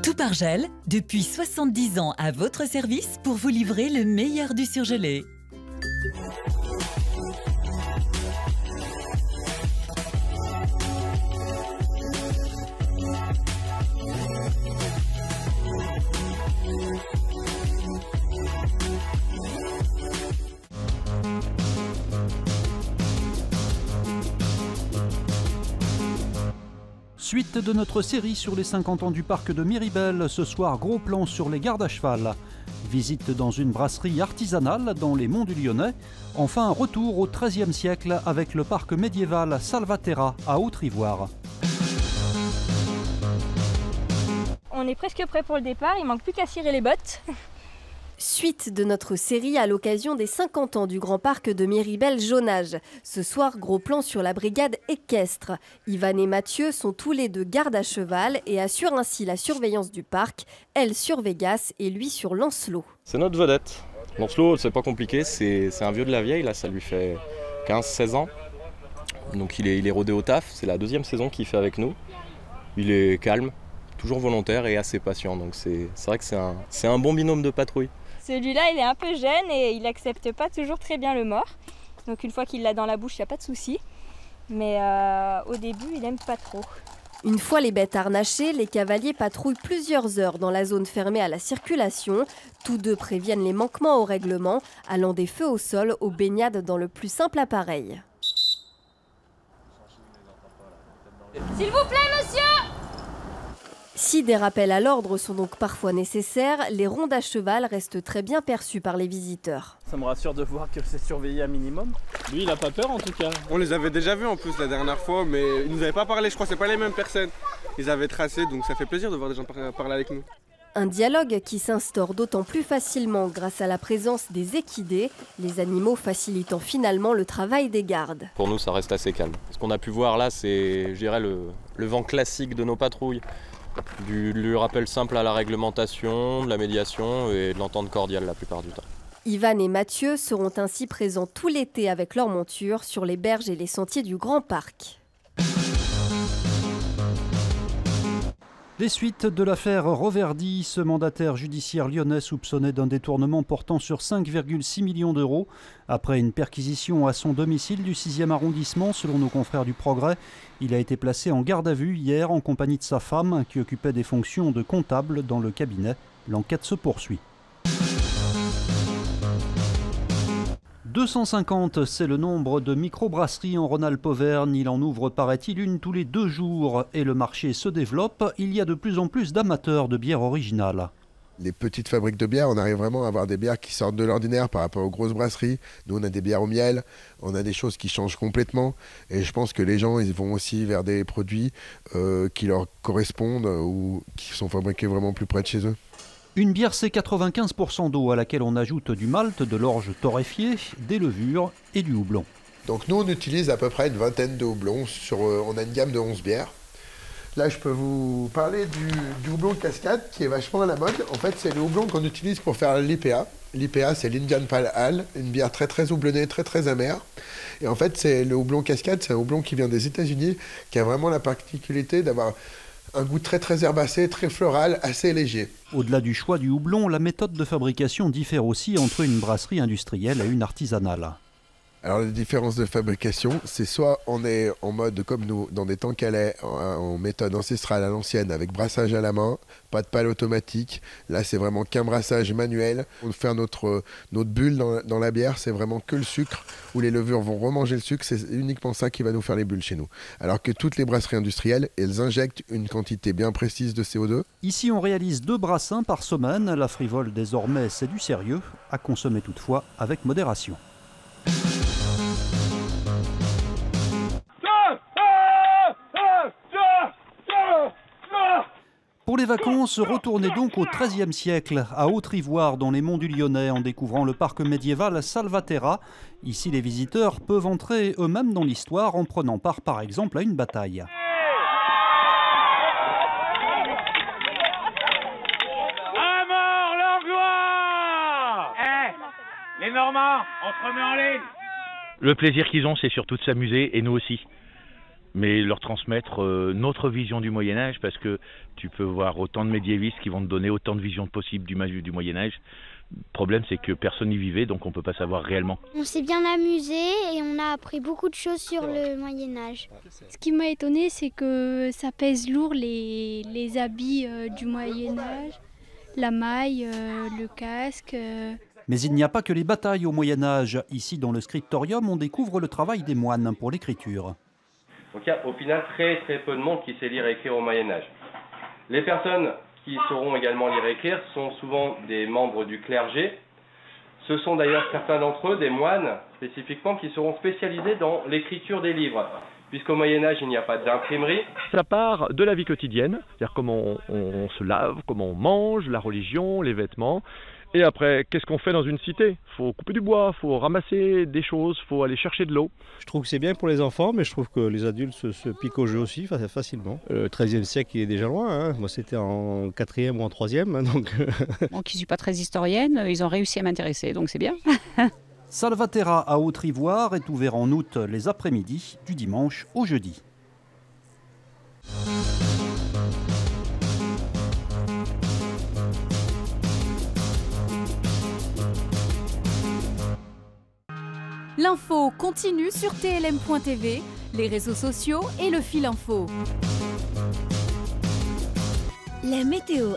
Toupargel, depuis 70 ans à votre service pour vous livrer le meilleur du surgelé. Suite de notre série sur les 50 ans du parc de Miribel, ce soir gros plan sur les gardes à cheval. Visite dans une brasserie artisanale dans les monts du Lyonnais. Enfin retour au XIIIe siècle avec le parc médiéval Salvaterra à Haute-Ivoire. On est presque prêt pour le départ, il manque plus qu'à cirer les bottes. Suite de notre série à l'occasion des 50 ans du Grand Parc de Miribel-Jonage. Ce soir, gros plan sur la brigade équestre. Ivan et Mathieu sont tous les deux gardes à cheval et assurent ainsi la surveillance du parc, elle sur Vegas et lui sur Lancelot. C'est notre vedette. Lancelot, c'est pas compliqué, c'est un vieux de la vieille, là ça lui fait 15-16 ans. Donc il est rodé au taf, c'est la deuxième saison qu'il fait avec nous. Il est calme, toujours volontaire et assez patient, donc c'est vrai que c'est un bon binôme de patrouille. Celui-là, il est un peu jeune et il accepte pas toujours très bien le mort. Donc une fois qu'il l'a dans la bouche, il n'y a pas de souci. Mais au début, il aime pas trop. Une fois les bêtes harnachées, les cavaliers patrouillent plusieurs heures dans la zone fermée à la circulation. Tous deux préviennent les manquements au règlement, allant des feux au sol aux baignades dans le plus simple appareil. S'il vous plaît, monsieur! Si des rappels à l'ordre sont donc parfois nécessaires, les rondes à cheval restent très bien perçues par les visiteurs. Ça me rassure de voir que c'est surveillé un minimum. Lui, il n'a pas peur en tout cas. On les avait déjà vus en plus la dernière fois, mais ils nous avaient pas parlé, je crois que c'est pas les mêmes personnes. Ils avaient tracé, donc ça fait plaisir de voir des gens parler avec nous. Un dialogue qui s'instaure d'autant plus facilement grâce à la présence des équidés, les animaux facilitant finalement le travail des gardes. Pour nous, ça reste assez calme. Ce qu'on a pu voir là, c'est, je dirais, le vent classique de nos patrouilles. Du rappel simple à la réglementation, de la médiation et de l'entente cordiale la plupart du temps. Ivan et Mathieu seront ainsi présents tout l'été avec leur monture sur les berges et les sentiers du Grand Parc. Les suites de l'affaire Roverdi, ce mandataire judiciaire lyonnais soupçonné d'un détournement portant sur 5,6 millions d'euros. Après une perquisition à son domicile du 6e arrondissement, selon nos confrères du Progrès, il a été placé en garde à vue hier en compagnie de sa femme qui occupait des fonctions de comptable dans le cabinet. L'enquête se poursuit. 250, c'est le nombre de microbrasseries en Rhône-Alpes-Auvergne. Il en ouvre, paraît-il, une tous les 2 jours. Et le marché se développe. Il y a de plus en plus d'amateurs de bière originale. Les petites fabriques de bière, on arrive vraiment à avoir des bières qui sortent de l'ordinaire par rapport aux grosses brasseries. Nous, on a des bières au miel, on a des choses qui changent complètement. Et je pense que les gens, ils vont aussi vers des produits qui leur correspondent ou qui sont fabriqués vraiment plus près de chez eux. Une bière, c'est 95% d'eau à laquelle on ajoute du malt, de l'orge torréfié, des levures et du houblon. Donc nous, on utilise à peu près une vingtaine de houblons. On a une gamme de 11 bières. Là, je peux vous parler du houblon cascade qui est vachement à la mode. En fait, c'est le houblon qu'on utilise pour faire l'IPA. L'IPA, c'est l'Indian Pale Ale, une bière très très houblonnée, très très amère. Et en fait, c'est le houblon cascade, c'est un houblon qui vient des États-Unis, qui a vraiment la particularité d'avoir un goût très très herbacé, très floral, assez léger. Au-delà du choix du houblon, la méthode de fabrication diffère aussi entre une brasserie industrielle et une artisanale. Alors les différences de fabrication, c'est soit on est en mode comme nous, dans des temps calais, en méthode ancestrale à l'ancienne, avec brassage à la main, pas de pale automatique. Là c'est vraiment qu'un brassage manuel. On fait notre bulle dans la bière, c'est vraiment que le sucre, où les levures vont remanger le sucre, c'est uniquement ça qui va nous faire les bulles chez nous. Alors que toutes les brasseries industrielles, elles injectent une quantité bien précise de CO2. Ici on réalise 2 brassins par semaine. La frivole désormais c'est du sérieux, à consommer toutefois avec modération. Pour les vacances, retournez donc au XIIIe siècle, à Haute-Ivoire, dans les monts du Lyonnais, en découvrant le parc médiéval Salvaterra. Ici, les visiteurs peuvent entrer eux-mêmes dans l'histoire en prenant part, par exemple, à une bataille. À mort leur gloire! Les Normands, on se remet en ligne! Le plaisir qu'ils ont, c'est surtout de s'amuser, et nous aussi. mais leur transmettre notre vision du Moyen-Âge, parce que tu peux voir autant de médiévistes qui vont te donner autant de visions possibles du Moyen-Âge. Le problème, c'est que personne n'y vivait, donc on ne peut pas savoir réellement. On s'est bien amusé et on a appris beaucoup de choses sur le Moyen-Âge. Ce qui m'a étonné, c'est que ça pèse lourd les habits du Moyen-Âge, la maille, le casque. Mais il n'y a pas que les batailles au Moyen-Âge. Ici, dans le scriptorium, on découvre le travail des moines pour l'écriture. Donc il y a au final très peu de monde qui sait lire et écrire au Moyen-Âge. Les personnes qui sauront également lire et écrire sont souvent des membres du clergé. Ce sont d'ailleurs certains d'entre eux, des moines spécifiquement, qui seront spécialisés dans l'écriture des livres. Puisqu'au Moyen-Âge, il n'y a pas d'imprimerie. Ça part de la vie quotidienne, c'est-à-dire comment on se lave, comment on mange, la religion, les vêtements. Et après, qu'est-ce qu'on fait dans une cité? Il faut couper du bois, il faut ramasser des choses, il faut aller chercher de l'eau. Je trouve que c'est bien pour les enfants, mais je trouve que les adultes se piquent au jeu aussi facilement. Le XIIIe siècle, il est déjà loin. Hein. Moi, c'était en 4e ou en 3e. Donc... Moi qui ne suis pas très historienne, ils ont réussi à m'intéresser, donc c'est bien. Salvaterra à Haute-Ivoire est ouvert en août les après-midi, du dimanche au jeudi. L'info continue sur tlm.tv, les réseaux sociaux et le fil info. La météo